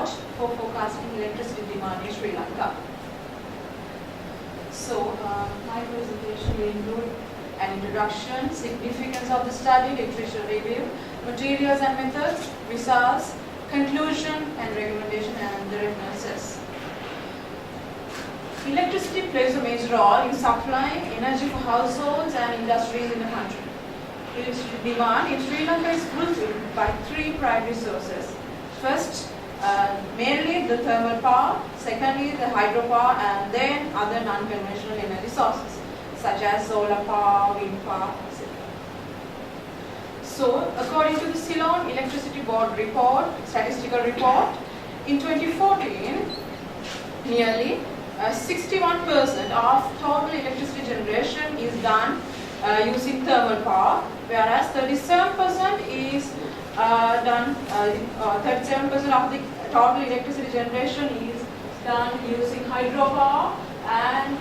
approach for forecasting electricity demand in Sri Lanka. So, my presentation will include an introduction, significance of the study, literature review, materials and methods, results, conclusion and recommendation, and the references. Electricity plays a major role in supplying energy for households and industries in the country. Electricity demand in Sri Lanka is fulfilled by three primary sources. First, mainly the thermal power, secondly the hydropower, and then other non-conventional energy sources such as solar power, wind power, etc. So, according to the Ceylon Electricity Board report, statistical report, in 2014, nearly 61% of total electricity generation is done using thermal power, whereas 37% is done. 37% of the total electricity generation is done using hydropower, and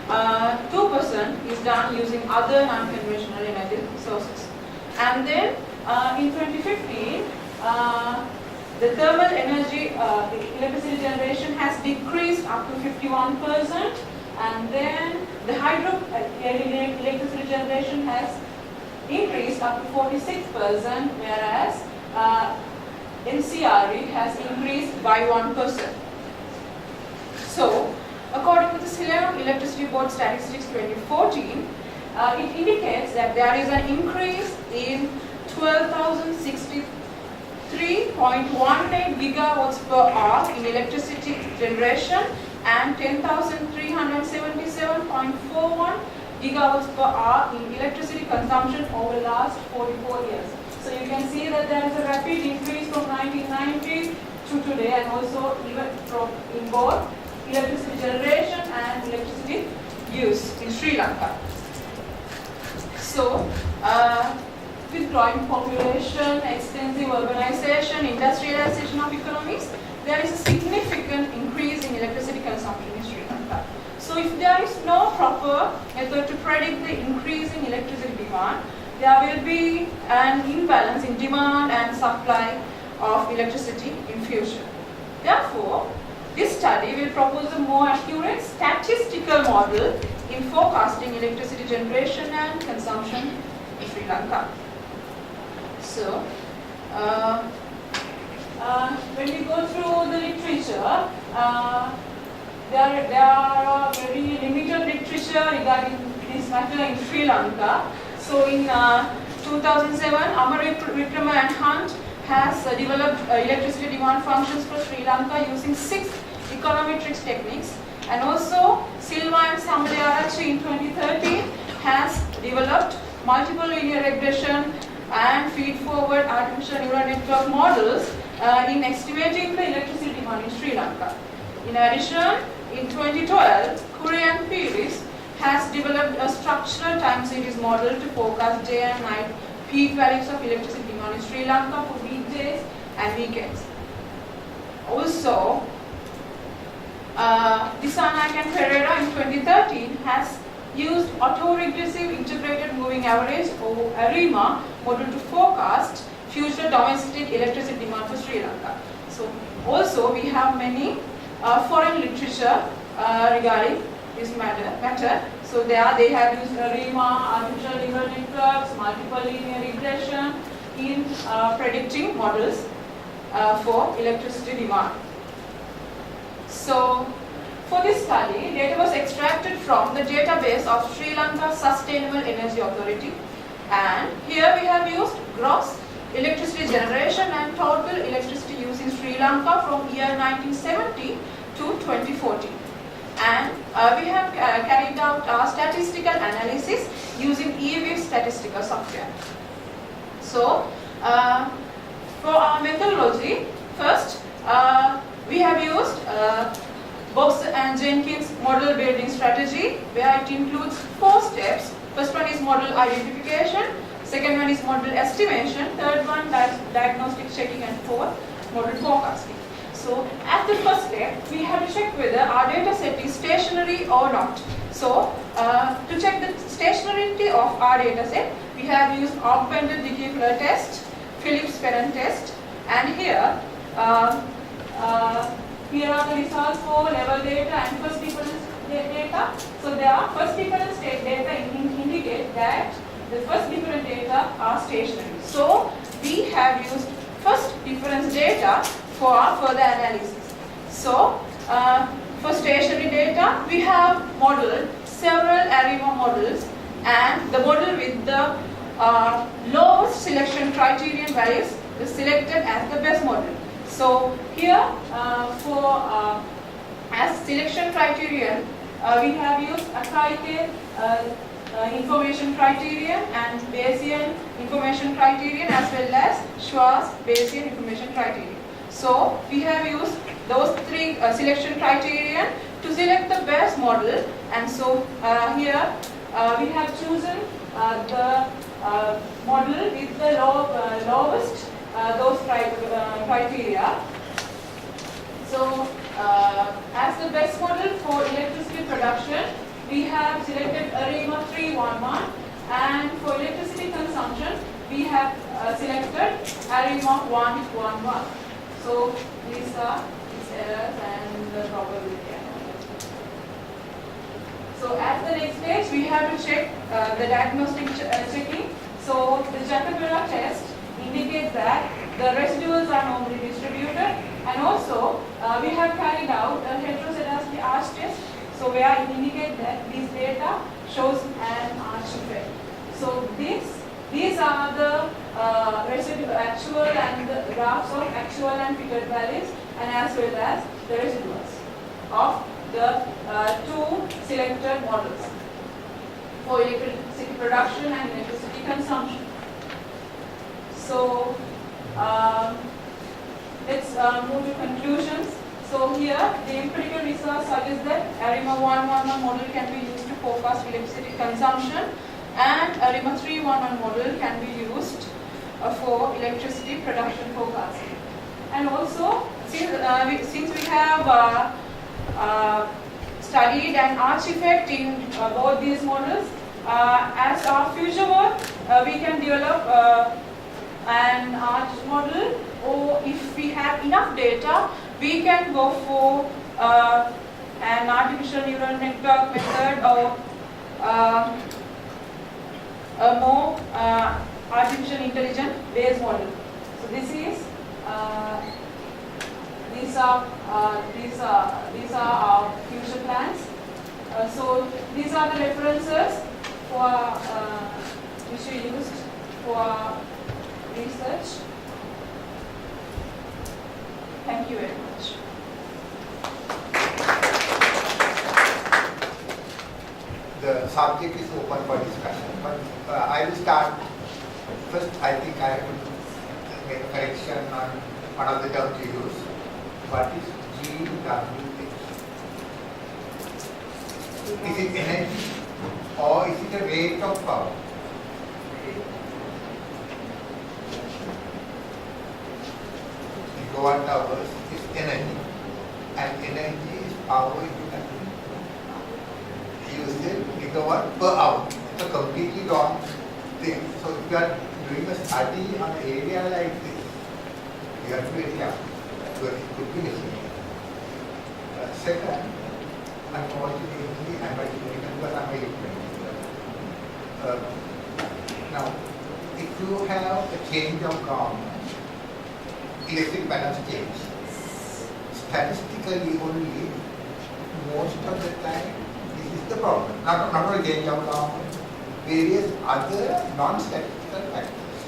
2% is done using other non-conventional energy sources. And then in 2015, the thermal energy, the electricity generation has decreased up to 51%, and then the hydro electricity generation has increased up to 46%, whereas NCRE has increased by 1%. So, according to the Ceylon Electricity Board Statistics 2014, it indicates that there is an increase in 12,063.18 gigawatts per hour in electricity generation and 10,377.41 gigawatts per hour in electricity consumption over the last 44 years. So you can see that there is a rapid increase from 1990 to today, and also even from in both electricity generation and electricity use in Sri Lanka. So, with growing population, extensive urbanization, industrialization of economies, there is a significant increase in electricity consumption in Sri Lanka. So, if there is no proper method to predict the increase in electricity demand, there will be an imbalance in demand and supply of electricity in future. Therefore, this study will propose a more accurate statistical model in forecasting electricity generation and consumption in Sri Lanka. So, when we go through the literature, there are very limited literature regarding this matter in Sri Lanka. So, in 2007, Amarikrama and Hunt has developed electricity demand functions for Sri Lanka using 6 econometrics techniques, and also Silva and Samalearachi in 2013 has developed multiple linear regression and feed-forward artificial neural network models in estimating the electricity demand in Sri Lanka. In addition, in 2012, Curry and Pires has developed a structural time series model to forecast day and night peak values of electricity demand in Sri Lanka for weekdays and weekends. Also, Rathnayaka and Perera in 2013 has used autoregressive integrated moving average or RMKT model to forecast future domestic electricity demand for Sri Lanka. So, also we have many foreign literature regarding this matter. So, they have used RMKT, artificial neural networks, multiple linear regression in predicting models for electricity demand. So, for this study, data was extracted from the database of Sri Lanka Sustainable Energy Authority, and here we have used gross electricity generation and total electricity use in Sri Lanka from year 1970 to 2014. And we have carried out our statistical analysis using EWIF statistical software. So, for our methodology, first we have used Box and Jenkins model building strategy, where it includes 4 steps. First one is model identification, second one is model estimation, third one diagnostic checking, and fourth model forecasting. So, at the first step, we have to check whether our data set is stationary or not. So, to check the stationarity of our data set, we have used augmented decay flow test, Phillips Perron test, and here here are the results for level data and first difference data. So their first difference data indicate that the first difference data are stationary. So we have used first difference data for further analysis. So for stationary data, we have modeled several ARIMA models, and the model with the lowest selection criterion values is selected as the best model. So here as selection criterion, we have used a KAIT information criterion and Bayesian information criterion, as well as Schwarz Bayesian information criterion. So we have used those three selection criterion to select the best model, and so here we have chosen the model with the lowest those criteria. So as the best model for electricity production, we have selected ARIMA 311, and for electricity consumption, we have selected ARIMA 111. So these are its errors and the probability. So at the next stage, we have to check the diagnostic checking. So the Jayasundara test indicates that the residuals are normally distributed, and also we have carried out a heteroscedastic arch test. So where it indicates that this data shows an arch effect. So these are the actual and the graphs of actual and figured values, and as well as the residuals of the two selected models for electricity production and electricity consumption. So let's move to conclusions. So here the empirical results suggest that ARIMA 111 model can be used to forecast electricity consumption, and ARIMA 311 model can be used for electricity production forecasting. And also, since we have studied an arch effect in both these models, as our future work, we can develop an arch model, or if we have enough data, we can go for an artificial neural network method, or a more artificial intelligence based model. So this is these are our future plans. So these are the references for which we used for research. Thank you very much. The subject is open for discussion, but I will start. First, I think I have to make a correction on one of the terms you use. What is GWH? Is it energy or is it a rate of power? Gigawatt hours is energy, and energy is power into energy. You said gigawatt per hour. It's a completely wrong thing. So if you are doing a study on an area like this, you have to be very careful. Because it could be missing. Second, unfortunately, I'm not because I'm a now, if you have a change of government, electric balance change, statistically only, most of the time, this is the problem. Not only change of government, various other non-statistical factors.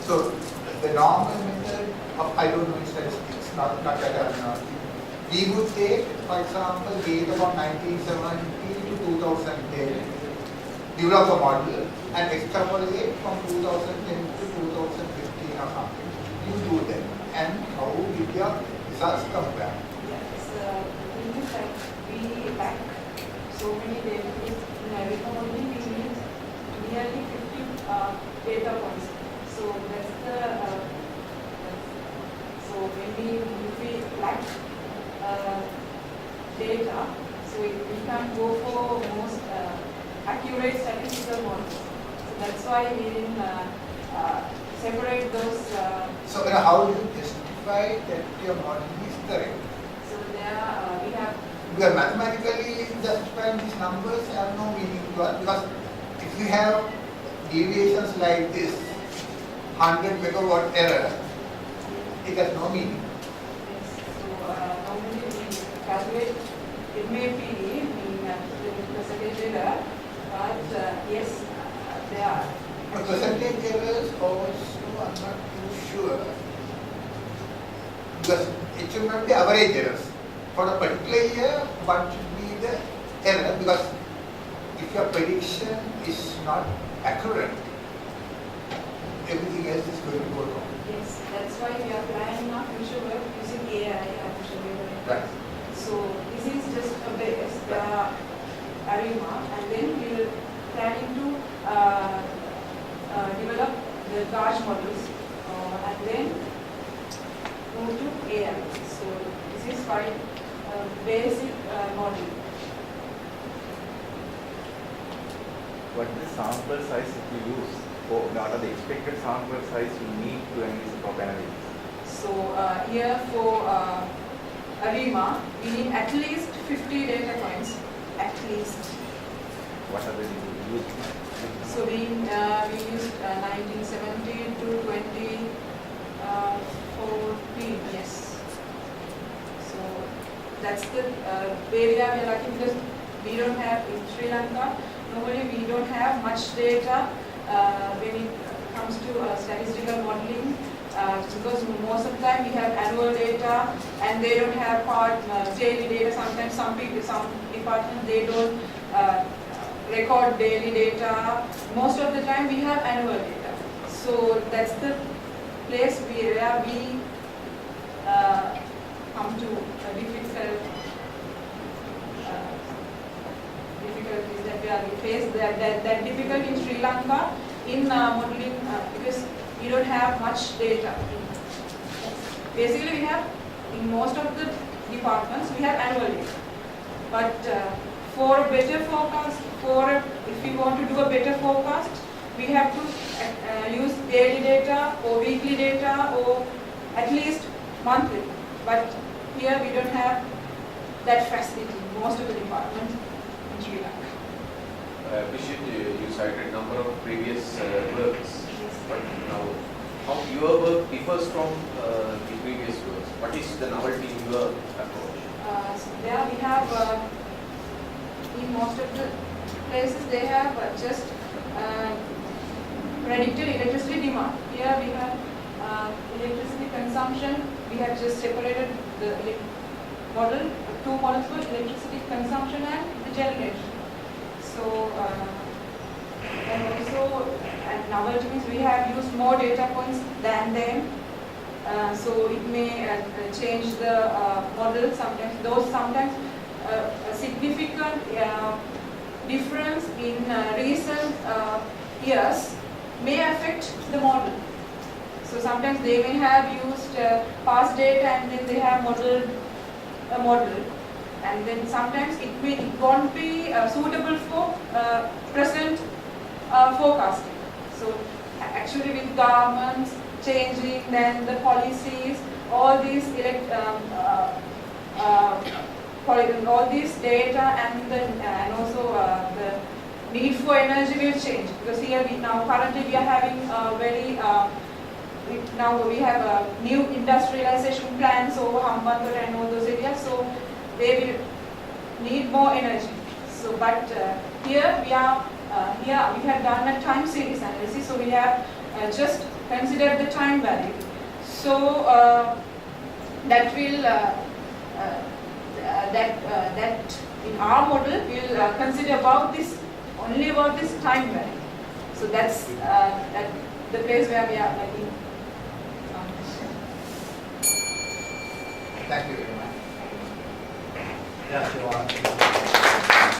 So, the normal method of, I don't know statistics, not that I know. We would take, for example, data from 1970 to 2010, develop a model and extrapolate from 2010 to 2015 or something. You do that. And how did your results compare? Yes, in fact, we lack so many data. In ARIMA only we need nearly 50 data points. So that's the so maybe if we lack data, so we can go for most accurate statistical models. So that's why we didn't separate those. So how do you justify that your model is correct? So there we have. Because mathematically, justifying these numbers have no meaning to us. Because if you have deviations like this, 100 megawatt error, it has no meaning. Yes. So normally we calculate. It may be in percentage error, but yes, they are. But percentage errors also, I'm not too sure. Because it should not be average errors. For a particular year, what should be the error? Because if your prediction is not accurate, everything else is going to go wrong. Yes, that's why we are planning our future work using AI, artificial intelligence. Right. So this is just a base, the ARIMA, and then we will planning to develop the large models and then move to AI. So this is quite basic model. What is the sample size if you use? What are the expected sample size you need to analyze the probability? So here for ARIMA, we need at least 50 data points, at least. What are the used? So we used 1970 to 2014, yes. So that's the area we are lucky because we don't have in Sri Lanka. Normally we don't have much data when it comes to statistical modeling. Because most of the time we have annual data and they don't have daily data. Sometimes some departments they don't record daily data. Most of the time we have annual data. So that's the place where we come to difficulties that we face. That difficulty in Sri Lanka in modeling because we don't have much data. Basically, we have in most of the departments we have annual data. But for a better forecast, if we want to do a better forecast, we have to use daily data or weekly data or at least monthly. But here we don't have that facility in most of the departments in Sri Lanka. I appreciate you cited number of previous works, but now how your work differs from the previous works. What is the novelty in your approach? So there we have in most of the places they have just predicted electricity demand. Here we have electricity consumption. We have just separated the model, two models for electricity consumption and the generation. So and also and novelty means we have used more data points than them. So it may change the model sometimes. Those sometimes a significant difference in recent years may affect the model. So sometimes they may have used past data and then they have modeled a model, and then sometimes it won't be suitable for present forecasting. So actually with governments changing, then the policies, all these all this data and also the need for energy will change, because here currently we are having very now we have a new industrialization plans over Hambantota and all those areas, so they will need more energy. So but here we are here we have done a time series analysis, so we have just considered the time value. So that will that in our model we will consider only about this time value. So that's the place where we are making. Thank you very much. Yes, you are.